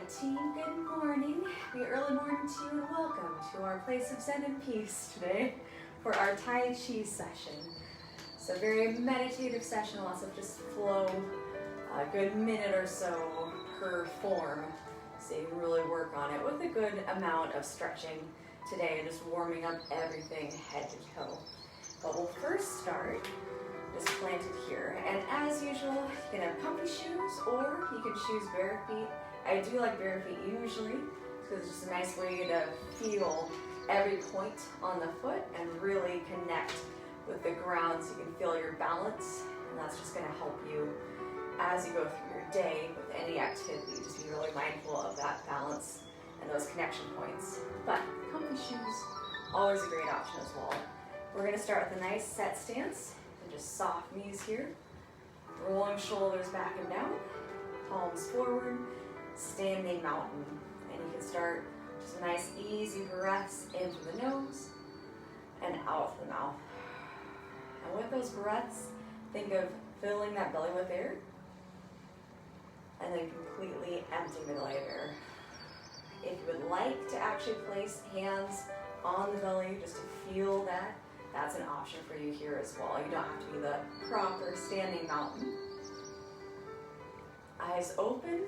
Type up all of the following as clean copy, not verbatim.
team, good morning. Happy early morning to you and welcome to our place of Zen and peace today for our Tai Chi session. It's a very meditative session, lots of just flow, a good minute or so per form. So you can really work on it with a good amount of stretching today and just warming up everything head to toe. But we'll first start just planted here. And as usual, you can have comfy shoes or you can choose bare feet. I do like bare feet usually because it's just a nice way to feel every point on the foot and really connect with the ground so you can feel your balance. And that's just going to help you as you go through your day with any activity. Just be really mindful of that balance and those connection points. But comfy shoes, always a great option as well. We're going to start with a nice set stance. Just soft knees here, rolling shoulders back and down, palms forward, standing mountain. And you can start just nice easy breaths in through the nose and out through the mouth. And with those breaths, think of filling that belly with air and then completely emptying the belly of air. If you would like to actually place hands on the belly just to feel that, that's an option for you here as well. You don't have to be the proper standing mountain. Eyes open,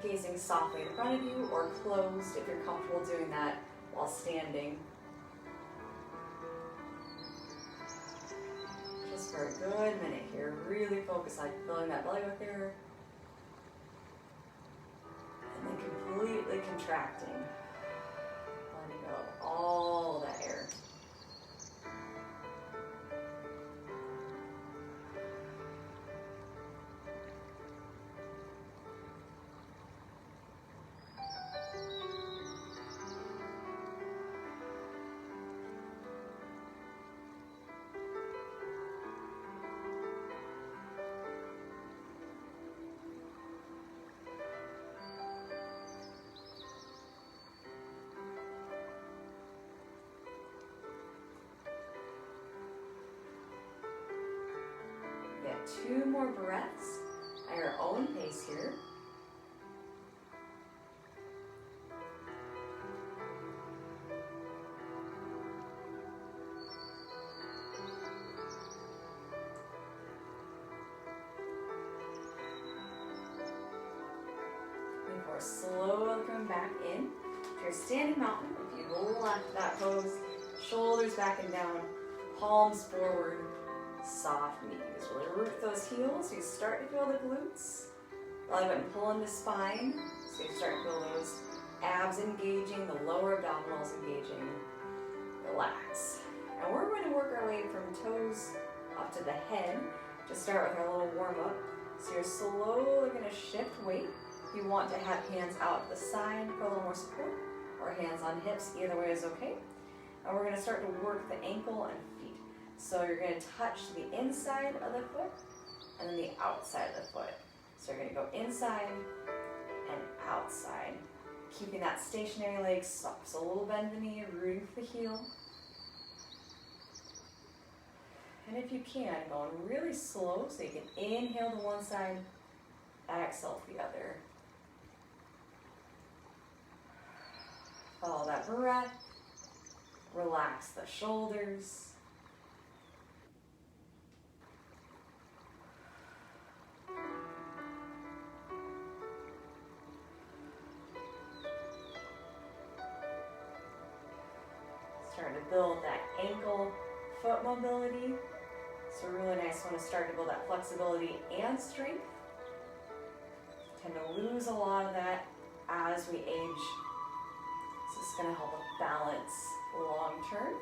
gazing softly in front of you or closed if you're comfortable doing that while standing. Just for a good minute here, really focus on filling that belly with air. And then completely contracting. Letting go of all that air. Two more breaths at your own pace here. Before slowly coming back in to your standing mountain, if you left that pose, shoulders back and down, palms forward, soft knees. Really root those heels. So you start to feel the glutes. Belly button pull into spine. So you start to feel those abs engaging, the lower abdominals engaging. Relax. And we're going to work our way from toes up to the head. Just start with our little warm up. So you're slowly going to shift weight. If you want to have hands out to the side for a little more support, or hands on hips, either way is okay. And we're going to start to work the ankle and feet. So you're going to touch the inside of the foot and then the outside of the foot. So you're going to go inside and outside, keeping that stationary leg soft. So a little bend in the knee, rooting for the heel. And if you can, going really slow so you can inhale to one side, exhale to the other. Follow that breath. Relax the shoulders. Starting to build that ankle foot mobility. So really nice one to start to build that flexibility and strength. Tend to lose a lot of that as we age. So it's going to help with balance long term.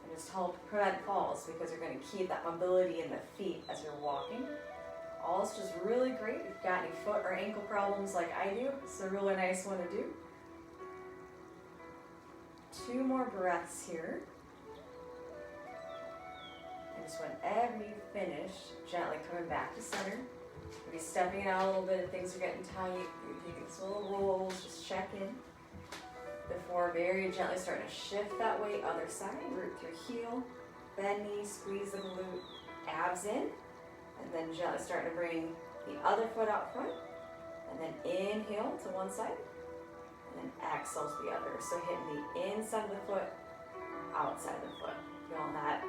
And just help prevent falls because you're going to keep that mobility in the feet as you're walking. All is just really great. If you've got any foot or ankle problems like I do, it's a really nice one to do. Two more breaths here. And just whenever you finish, gently coming back to center. Maybe stepping out a little bit if things are getting tight. You're taking some little rolls, just check in. Before very gently starting to shift that weight, other side, root through heel, bend knee, squeeze the glute, abs in, and then gently starting to bring the other foot out front, And then inhale to one side, and then exhale to the other. So hitting the inside of the foot, outside of the foot. Feel that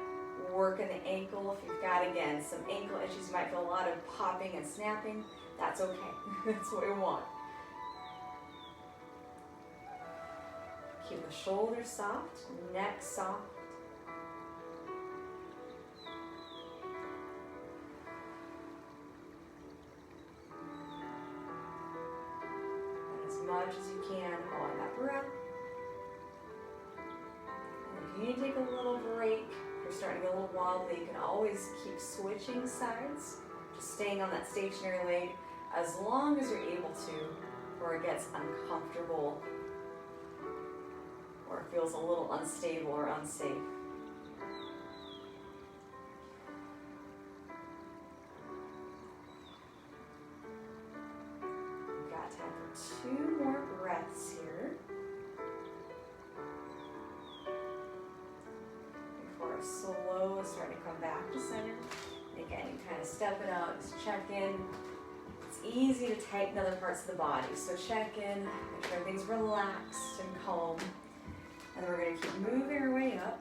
work in the ankle. If you've got, again, some ankle issues, you might feel a lot of popping and snapping. That's okay. That's what we want. Keep the shoulders soft, neck soft. And as much as you can on that breath. And if you need to take a little break, if you're starting to get a little wobbly, you can always keep switching sides, just staying on that stationary leg as long as you're able to, or it gets uncomfortable or it feels a little unstable or unsafe. We've got time for 2 more breaths here before it slowly starting to come back to center. Again, you kind of step it out, just check in. It's easy to tighten other parts of the body, so check in, make sure everything's relaxed and calm. And then we're going to keep moving our way up.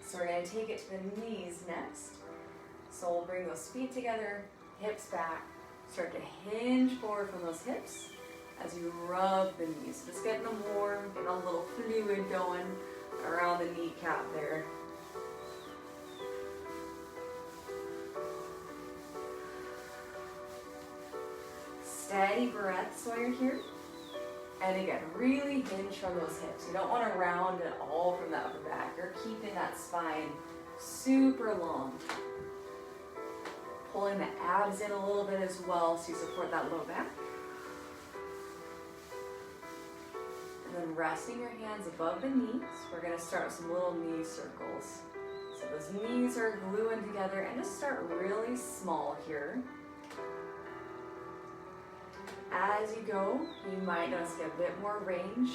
So we're going to take it to the knees next. So we'll bring those feet together, hips back, start to hinge forward from those hips as you rub the knees. Just getting them warm, getting a little fluid going around the kneecap there. Steady breaths while you're here. And again, really hinge from those hips. You don't want to round at all from the upper back. You're keeping that spine super long. Pulling the abs in a little bit as well so you support that low back. And then resting your hands above the knees. We're going to start with some little knee circles. So those knees are gluing together, and just start really small here. As you go, you might notice get a bit more range.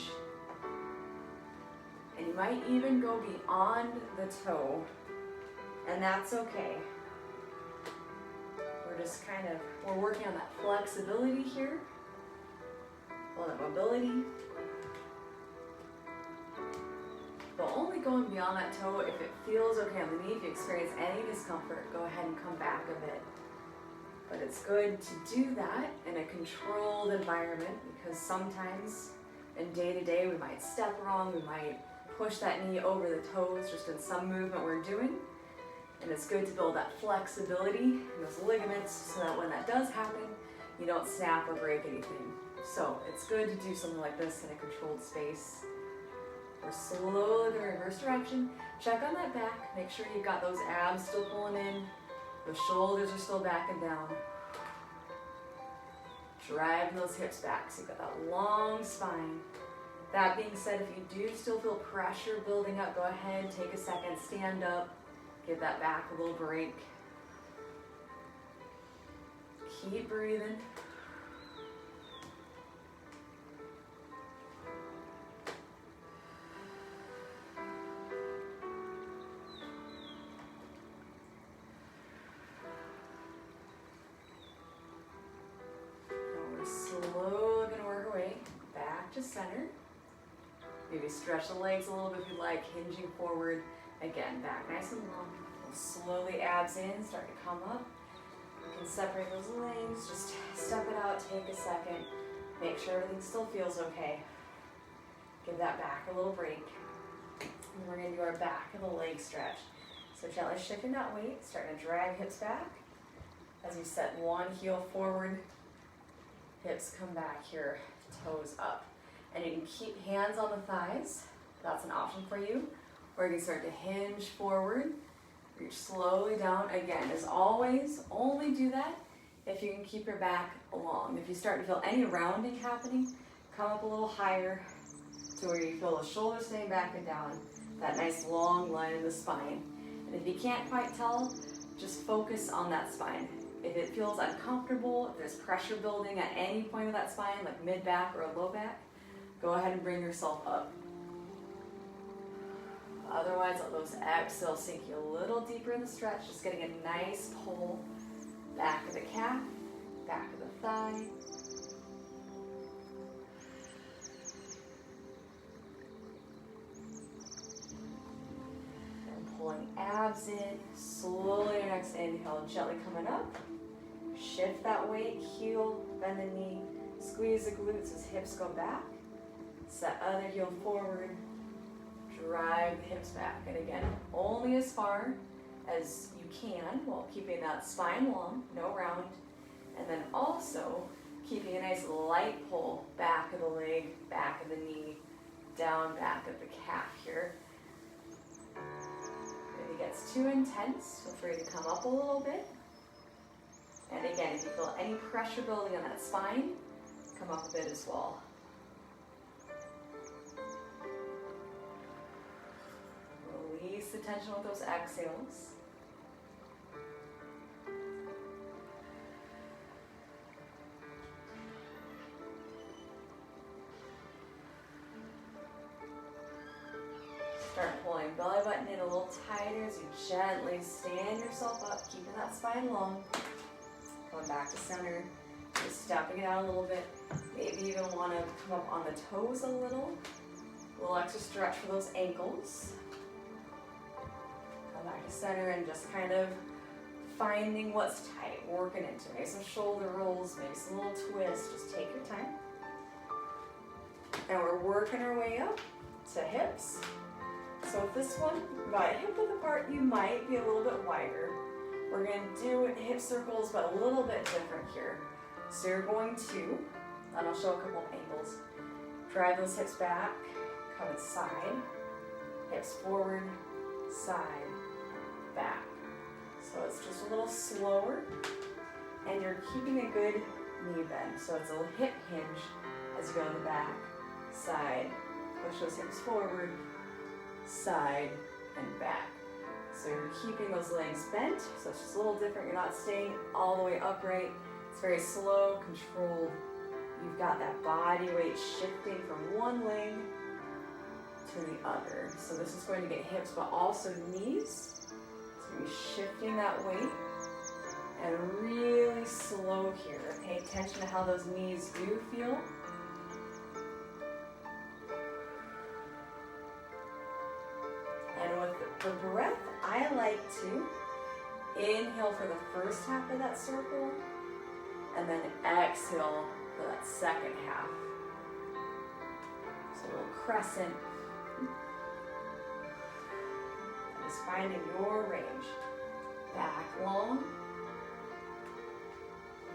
And you might even go beyond the toe. And that's okay. We're working on that flexibility here. Well, that mobility. But only going beyond that toe if it feels okay on the knee. If you experience any discomfort, go ahead and come back a bit. But it's good to do that in a controlled environment, because sometimes in day-to-day we might step wrong, we might push that knee over the toes just in some movement we're doing. And it's good to build that flexibility in those ligaments so that when that does happen, you don't snap or break anything. So it's good to do something like this in a controlled space. We're slowly going to reverse direction. Check on that back. Make sure you've got those abs still pulling in. The shoulders are still back and down. Driving those hips back so you've got that long spine. That being said, if you do still feel pressure building up, go ahead, take a second, stand up, give that back a little break. Keep breathing. Slowly going to work our way back to center. Maybe stretch the legs a little bit if you like, hinging forward. Again, back nice and long. We'll slowly abs in, start to come up. You can separate those legs, just step it out, take a second. Make sure everything still feels okay. Give that back a little break. And we're going to do our back of the leg stretch. So gently shifting that weight, starting to drag hips back. As you set one heel forward, hips come back here, toes up. And you can keep hands on the thighs. That's an option for you. Or you can start to hinge forward, reach slowly down. Again, as always, only do that if you can keep your back long. If you start to feel any rounding happening, come up a little higher to where you feel the shoulders staying back and down. That nice long line in the spine. And if you can't quite tell, just focus on that spine. If it feels uncomfortable, if there's pressure building at any point of that spine, like mid-back or low back, go ahead and bring yourself up. Otherwise, let those exhales sink you a little deeper in the stretch, just getting a nice pull. Back of the calf, back of the thigh. abs in. Slowly your next inhale, gently coming up. Shift that weight, heel, bend the knee. Squeeze the glutes as hips go back. Set other heel forward. Drive the hips back. And again, only as far as you can while keeping that spine long, no round. And then also keeping a nice light pull back of the leg, back of the knee, down back of the calf here. If it gets too intense, feel free to come up a little bit. And again, if you feel any pressure building on that spine, come up a bit as well. Release the tension with those exhales. Start pulling belly button in a little tighter as you gently stand yourself up, keeping that spine long. Going back to center, just stepping it out a little bit. Maybe even want to come up on the toes a little. A little extra stretch for those ankles. Come back to center and just kind of finding what's tight, working into it. Maybe some shoulder rolls, maybe some little twists. Just take your time. And we're working our way up to hips. So with this one, about a hip width apart, you might be a little bit wider. We're going to do hip circles, but a little bit different here. So you're going to, and I'll show a couple of angles, drive those hips back, come inside, hips forward, side, back. So it's just a little slower, and you're keeping a good knee bend. So it's a little hip hinge as you go in the back, side, push those hips forward, side, and back. So you're keeping those legs bent, so it's just a little different. You're not staying all the way upright. It's very slow, controlled. You've got that body weight shifting from one leg to the other. So this is going to get hips, but also knees. So you're shifting that weight, and really slow here. Pay attention to how those knees do feel. And with the breath, I like to inhale for the first half of that circle, and then exhale for that second half. So a little crescent. And just finding your range. Back long.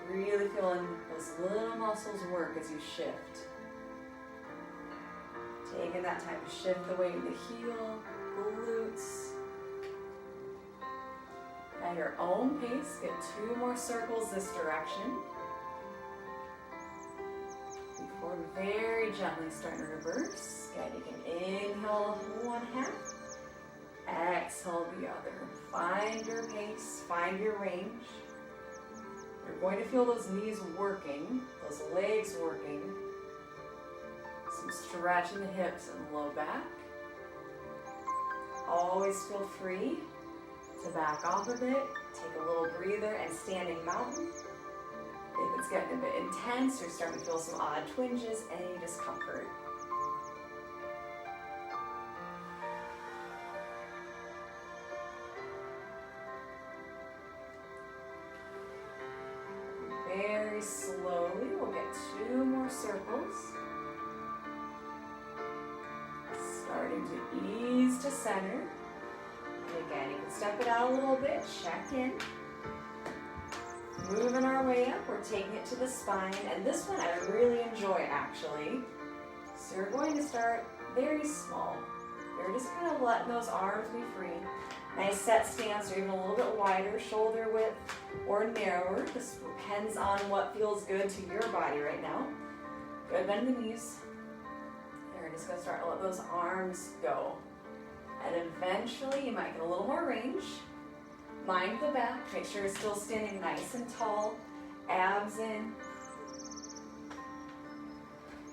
Really feeling those little muscles work as you shift. Taking that time to shift the weight of the heel, glutes. At your own pace, get 2 more circles this direction. Before very gently starting to reverse. Again, you can inhale one half, exhale the other. Find your pace, find your range. You're going to feel those knees working, those legs working. Some stretch in the hips and low back. Always feel free to back off a bit, take a little breather, and standing mountain. If it's getting a bit intense, you're starting to feel some odd twinges, any discomfort. Very slowly, we'll get 2 more circles. Starting to ease to center. And again, you can step it out a little bit, check in. Moving our way up, we're taking it to the spine. And this one I really enjoy actually. So you're going to start very small. You're just kind of letting those arms be free. Nice set stance, or even a little bit wider, shoulder width or narrower. This depends on what feels good to your body right now. Good, bend the knees. And we're just going to start to let those arms go. And eventually you might get a little more range. Mind the back, make sure you're still standing nice and tall. Abs in.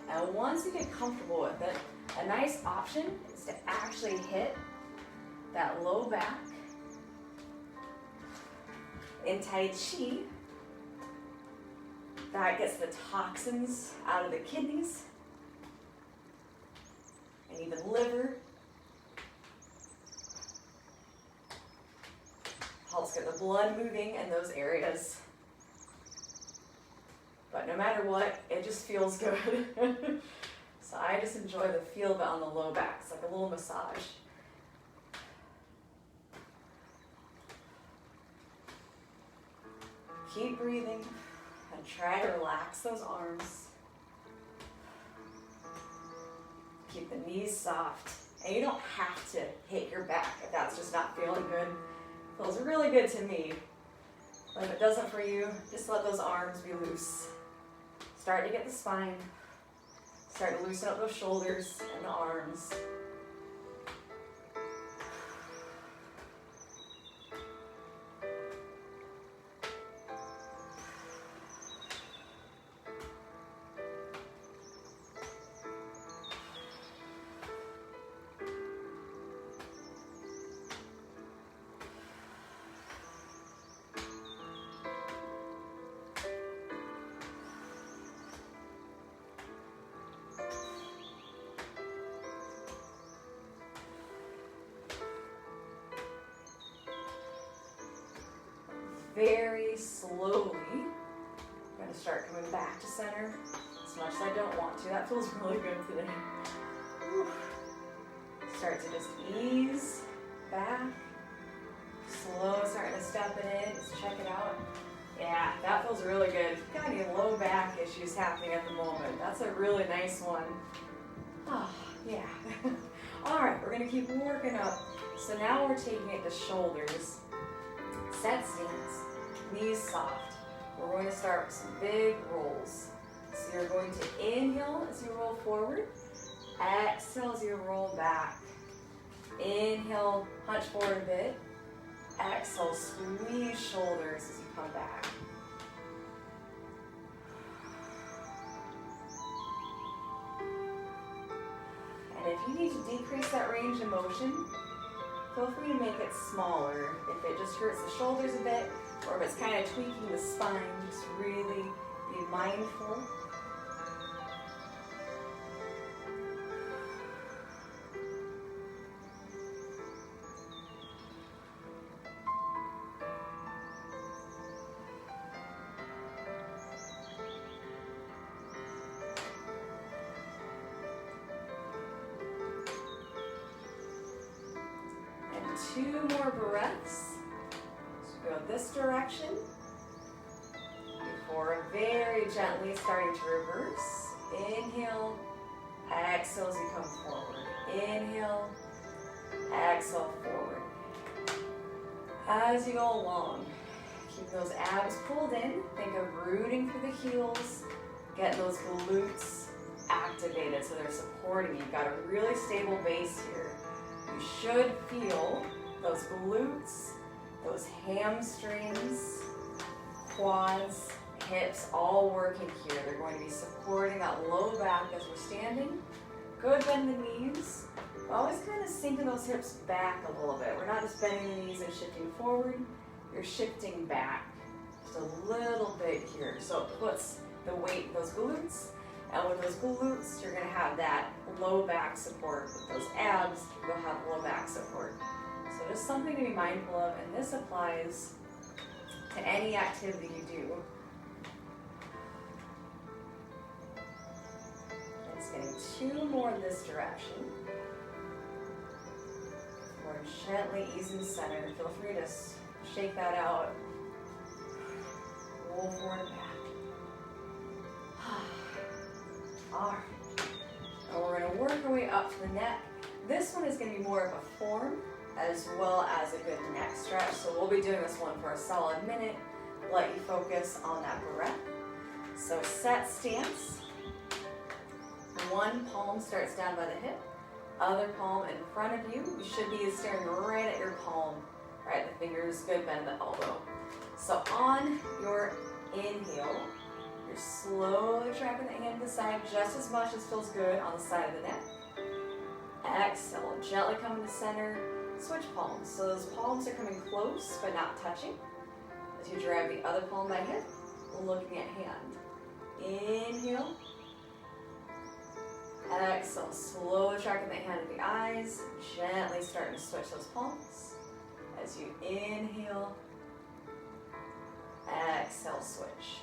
And once you get comfortable with it, a nice option is to actually hit that low back. In Tai Chi, that gets the toxins out of the kidneys and even liver. Helps get the blood moving in those areas. But no matter what, it just feels good. So I just enjoy the feel of it on the low back. It's like a little massage. Keep breathing and try to relax those arms. Keep the knees soft. And you don't have to hit your back if that's just not feeling good. It feels really good to me. But if it doesn't for you, just let those arms be loose. Start to get the spine. Start to loosen up those shoulders and the arms. Very slowly, I'm going to start coming back to center as much as I don't want to. That feels really good today. Whew. Start to just ease back. Slow, starting to step in it. Just check it out. Yeah, that feels really good. If you've got any low back issues happening at the moment, that's a really nice one. Oh, yeah. All right, we're going to keep working up. So now we're taking it to shoulders. Set stance, knees soft. We're going to start with some big rolls. So you're going to inhale as you roll forward. Exhale as you roll back. Inhale, hunch forward a bit. Exhale, squeeze shoulders as you come back. And if you need to decrease that range of motion, feel free to make it smaller. If it just hurts the shoulders a bit, or if it's kind of tweaking the spine, just really be mindful. Two more breaths. So go this direction before very gently starting to reverse. Inhale, exhale as you come forward. Inhale, exhale forward. As you go along, keep those abs pulled in. Think of rooting through the heels. Get those glutes activated so they're supporting you. You've got a really stable base here. You should feel those glutes, those hamstrings, quads, hips all working here. They're going to be supporting that low back as we're standing. Good bend the knees. We're always kind of sinking those hips back a little bit. We're not just bending the knees and shifting forward. You're shifting back just a little bit here. So it puts the weight in those glutes. And with those glutes, you're going to have that low back support. With those abs, you'll have low back support. So just something to be mindful of, and this applies to any activity you do. And it's getting two more in this direction. We're gently easing center. Feel free to shake that out. Roll forward and back. All right, and we're going to work our way up to the neck. This one is going to be more of a form as well as a good neck stretch. So we'll be doing this one for a solid minute. Let you focus on that breath. So set stance. One palm starts down by the hip. Other palm in front of you. You should be staring right at your palm. Right, the fingers, good bend the elbow. So on your inhale, you're slowly tracking the hand to the side just as much as feels good on the side of the neck. Exhale, gently coming to center, switch palms. So those palms are coming close but not touching. As you drag the other palm by hip, looking at hand. Inhale. Exhale, slowly tracking the hand to the eyes, gently starting to switch those palms. As you inhale, Exhale, switch.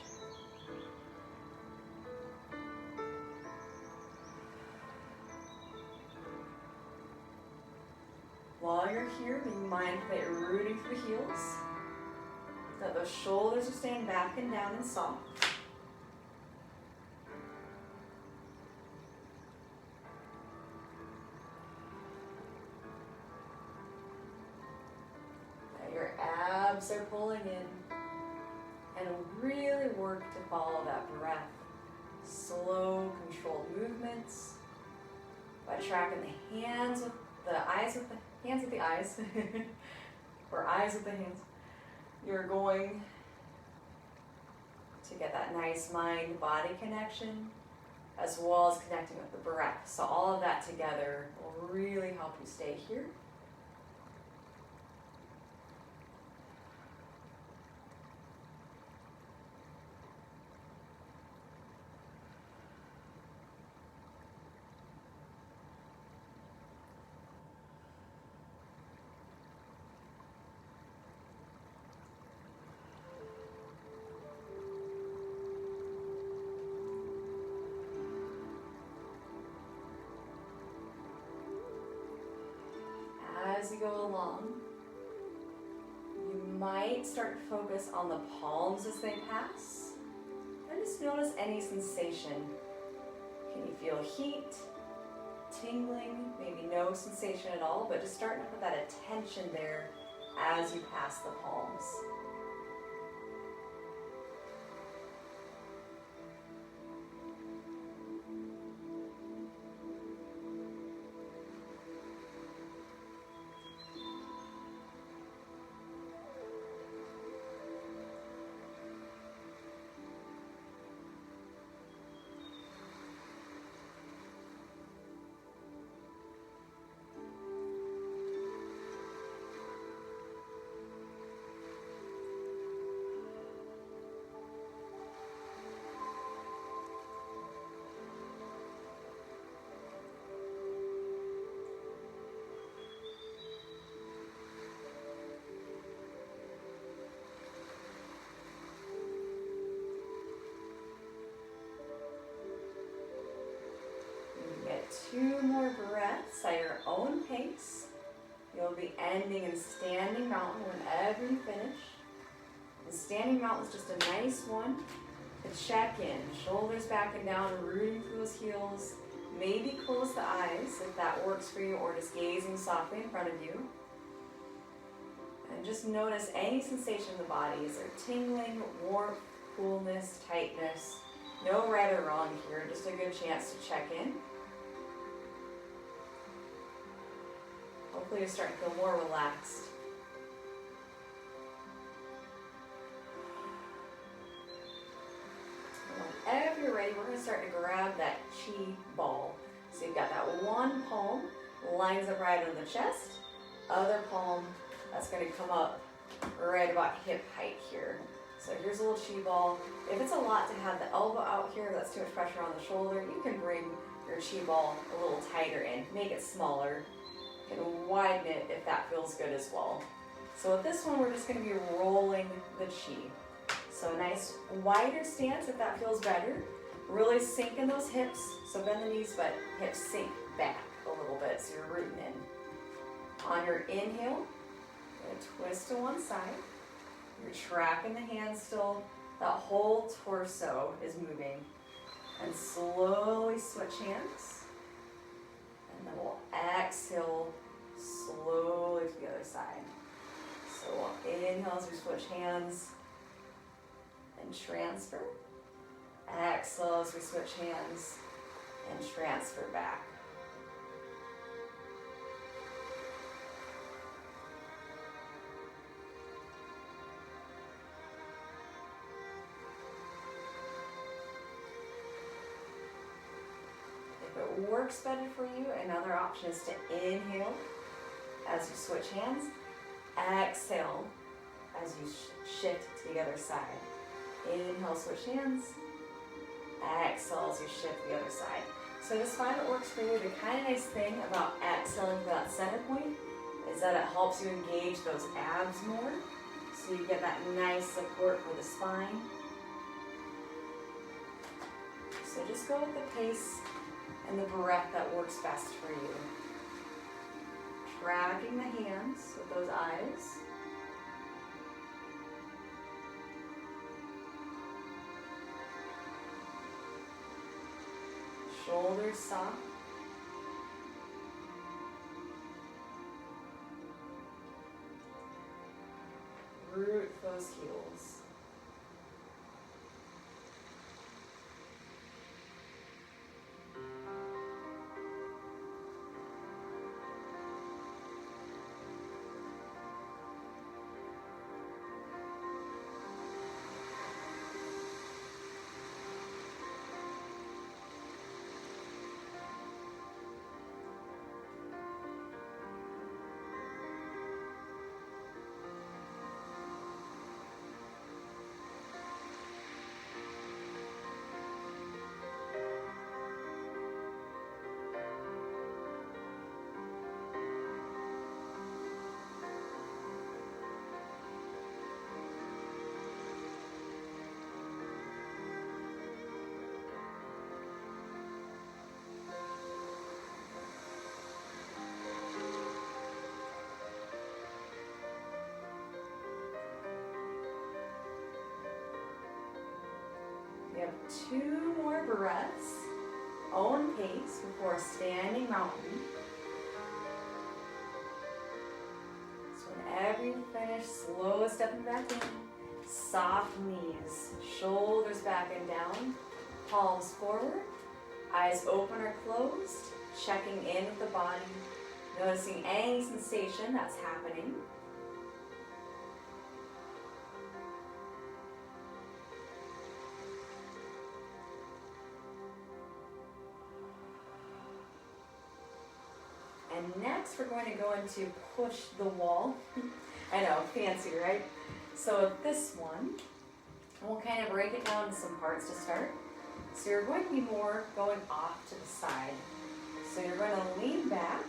While you're here, be mindful that you're rooting through the heels, that those shoulders are staying back and down and soft. That your abs are pulling in, and really work to follow that breath. Slow, controlled movements by tracking the hands with the eyes with the hands with the eyes, or eyes with the hands. You're going to get that nice mind-body connection, as well as connecting with the breath. So all of that together will really help you stay here. As you go along, you might start to focus on the palms as they pass, and just notice any sensation. Can you feel heat, tingling, maybe no sensation at all, but just starting to put that attention there as you pass the palms. Two more breaths at your own pace. You'll be ending in standing mountain whenever you finish. The standing mountain is just a nice one to check in. Shoulders back and down, rooting through those heels. Maybe close the eyes if that works for you, or just gazing softly in front of you. And just notice any sensation in the body. Is there tingling, warmth, coolness, tightness? No right or wrong here, just a good chance to check in. Hopefully you're starting to feel more relaxed. And whenever you're ready, we're going to start to grab that chi ball. So you've got that one palm, lines up right on the chest. Other palm, that's going to come up right about hip height here. So here's a little chi ball. If it's a lot to have the elbow out here, that's too much pressure on the shoulder, you can bring your chi ball a little tighter in, make it smaller. You can widen it if that feels good as well. So with this one, we're just going to be rolling the chi. So a nice wider stance if that feels better. Really sink in those hips. So bend the knees, but hips sink back a little bit so you're rooting in. On your inhale, you're going to twist to one side. You're tracking the hands still. That whole torso is moving. And slowly switch hands. And then we'll exhale slowly to the other side. So we'll inhale as we switch hands and transfer. Exhale as we switch hands and transfer back. If it works better for you, another option is to inhale as you switch hands. Exhale as you shift to the other side. Inhale, switch hands. Exhale as you shift to the other side. So just find what works for you. The kind of nice thing about exhaling for that center point is that it helps you engage those abs more. so you get that nice support for the spine. So just go with the pace and the breath that works best for you. Tracking the hands with those eyes. Shoulders soft. Root those heels. We have 2 more breaths, own pace before standing mountain. So whenever you finish, slow stepping back in, soft knees, shoulders back and down, palms forward, eyes open or closed, checking in with the body, noticing any sensation that's happening. And next we're going to go into push the wall. I know, fancy, right? So with this one, we'll kind of break it down into some parts to start. So you're going to be more going off to the side. So you're going to lean back,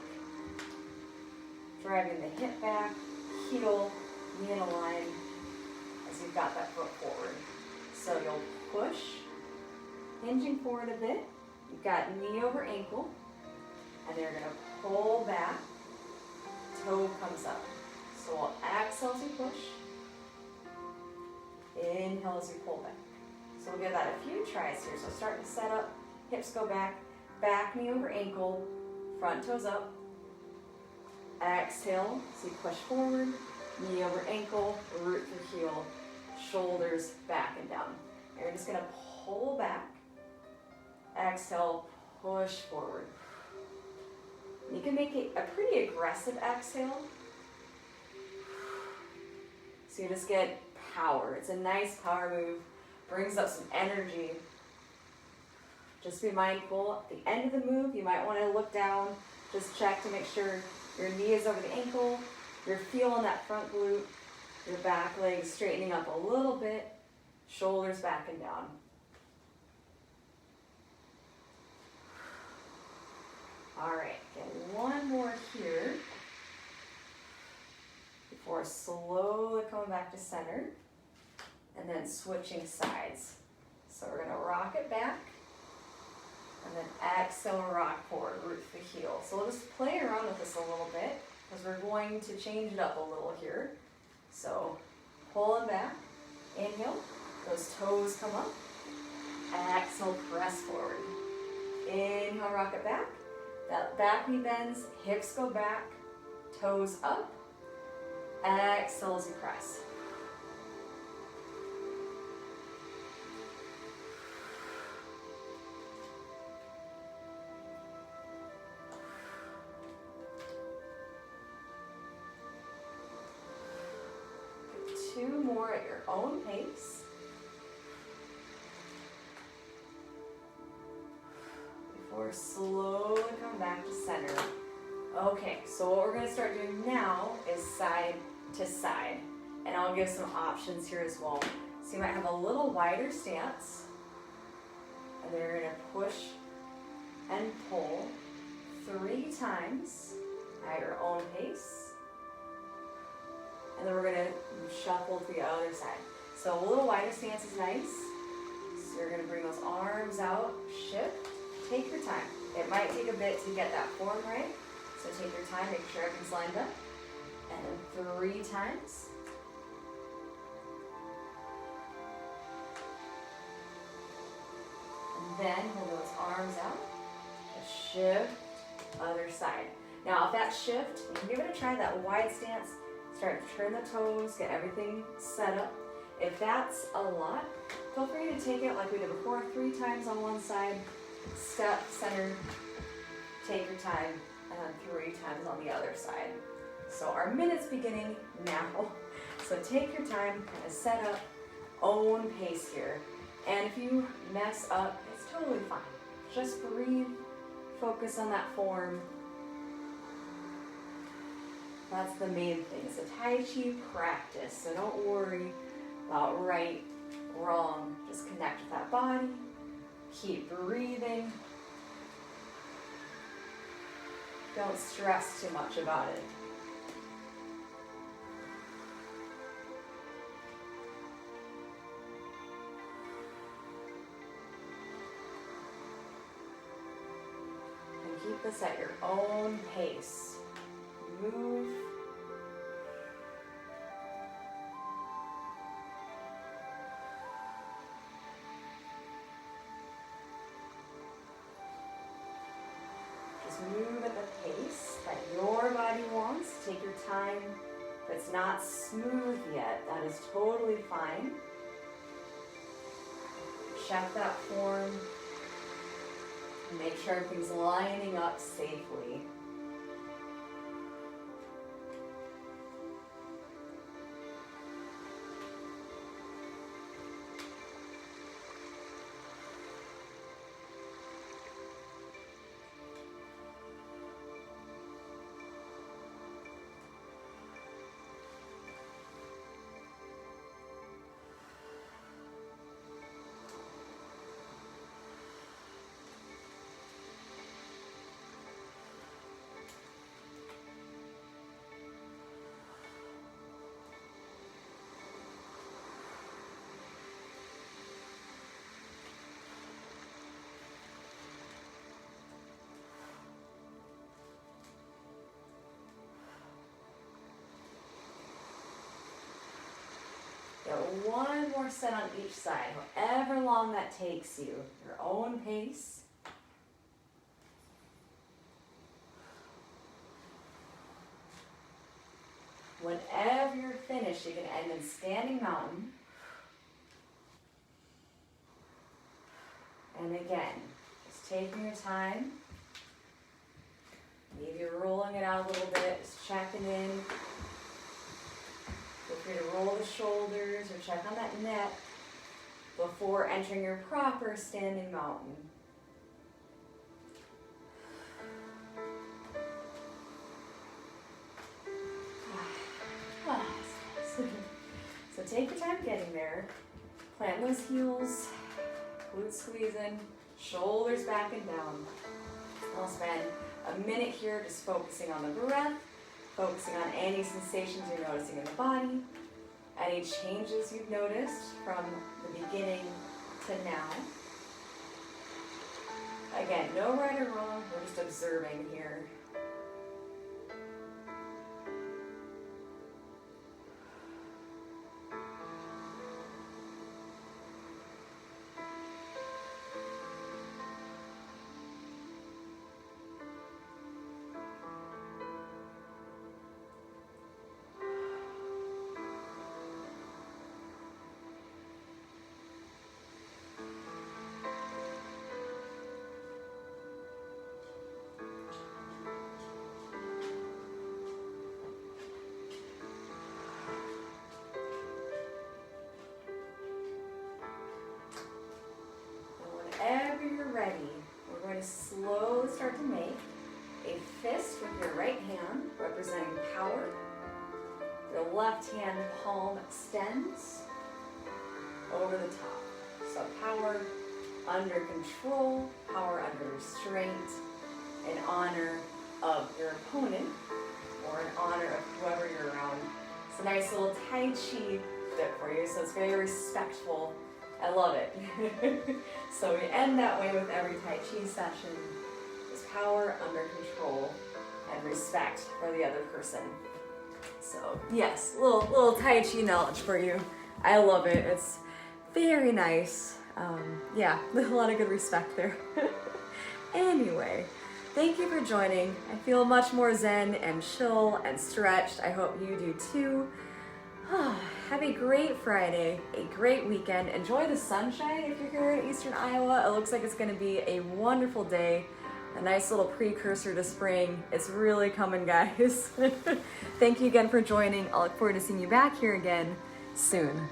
driving the hip back, heel, knee in a line as you've got that foot forward. So you'll push, hinging forward a bit. You've got knee over ankle, and you're going to pull back, toe comes up. So we'll exhale as you push, inhale as you pull back. So we'll give that a few tries here. So start to set up, hips go back, back knee over ankle, front toes up. Exhale, so you push forward, knee over ankle, root through heel, shoulders back and down. And you're just gonna pull back, exhale, push forward. You can make it a pretty aggressive exhale. So you just get power. It's a nice power move, brings up some energy. Just be mindful, at the end of the move, you might want to look down, just check to make sure your knee is over the ankle, you're feeling that front glute, your back leg is straightening up a little bit, shoulders back and down. All right, get one more here before slowly coming back to center and then switching sides. So we're gonna rock it back and then exhale, rock forward, root the heel. So we'll just play around with this a little bit because we're going to change it up a little here. So pulling back, inhale, those toes come up, exhale, press forward. Inhale, rock it back. That back knee bends, hips go back, toes up. Exhale as you press. Two more at your own pace. Before slowly come back to center. Okay, so what we're going to start doing now is side to side. And I'll give some options here as well. So you might have a little wider stance. And then you're going to push and pull 3 times at your own pace. And then we're gonna shuffle to the other side. So a little wider stance is nice. So you're gonna bring those arms out, shift, take your time. It might take a bit to get that form right. So take your time, make sure everything's lined up. And then 3 times. And then hold those arms out. Just shift, other side. Now if that shift, you can give it a try, that wide stance. Start to turn the toes, get everything set up. If that's a lot, feel free to take it like we did before, 3 times on one side, step, center, take your time, and then 3 times on the other side. So our minute's beginning now. So take your time, kind of set up, own pace here. And if you mess up, it's totally fine. Just breathe, focus on that form. That's the main thing. It's a Tai Chi practice, so don't worry about right, wrong. Just connect with that body. Keep breathing. Don't stress too much about it. And keep this at your own pace. Move. Just move at the pace that your body wants. Take your time. If it's not smooth yet, that is totally fine. Check that form. Make sure everything's lining up safely. Get one more set on each side, however long that takes you, your own pace. Whenever you're finished, you can end in standing mountain. And again, just taking your time. Maybe you're rolling it out a little bit, just checking in. Feel free to roll the shoulders or check on that neck before entering your proper standing mountain. So take your time getting there. Plant those heels, glutes squeezing, shoulders back and down. I'll spend a minute here just focusing on the breath, focusing on any sensations you're noticing in the body, any changes you've noticed from the beginning to now. Again, no right or wrong, we're just observing here. Whenever you're ready, we're going to slowly start to make a fist with your right hand, representing power. Your left hand palm extends over the top. So power under control, power under restraint, in honor of your opponent, or in honor of whoever you're around It's a nice little Tai Chi dip for you, so it's very respectful. I love it. So we end that way with every Tai Chi session. Is power under control and respect for the other person. So yes, little Tai Chi knowledge for you. I love it. It's very nice. Yeah, a lot of good respect there. Anyway, thank you for joining. I feel much more zen and chill and stretched. I hope you do too. Have a great Friday, a great weekend. Enjoy the sunshine if you're here in Eastern Iowa. It looks like it's going to be a wonderful day. A nice little precursor to spring. It's really coming, guys. Thank you again for joining. I'll look forward to seeing you back here again soon.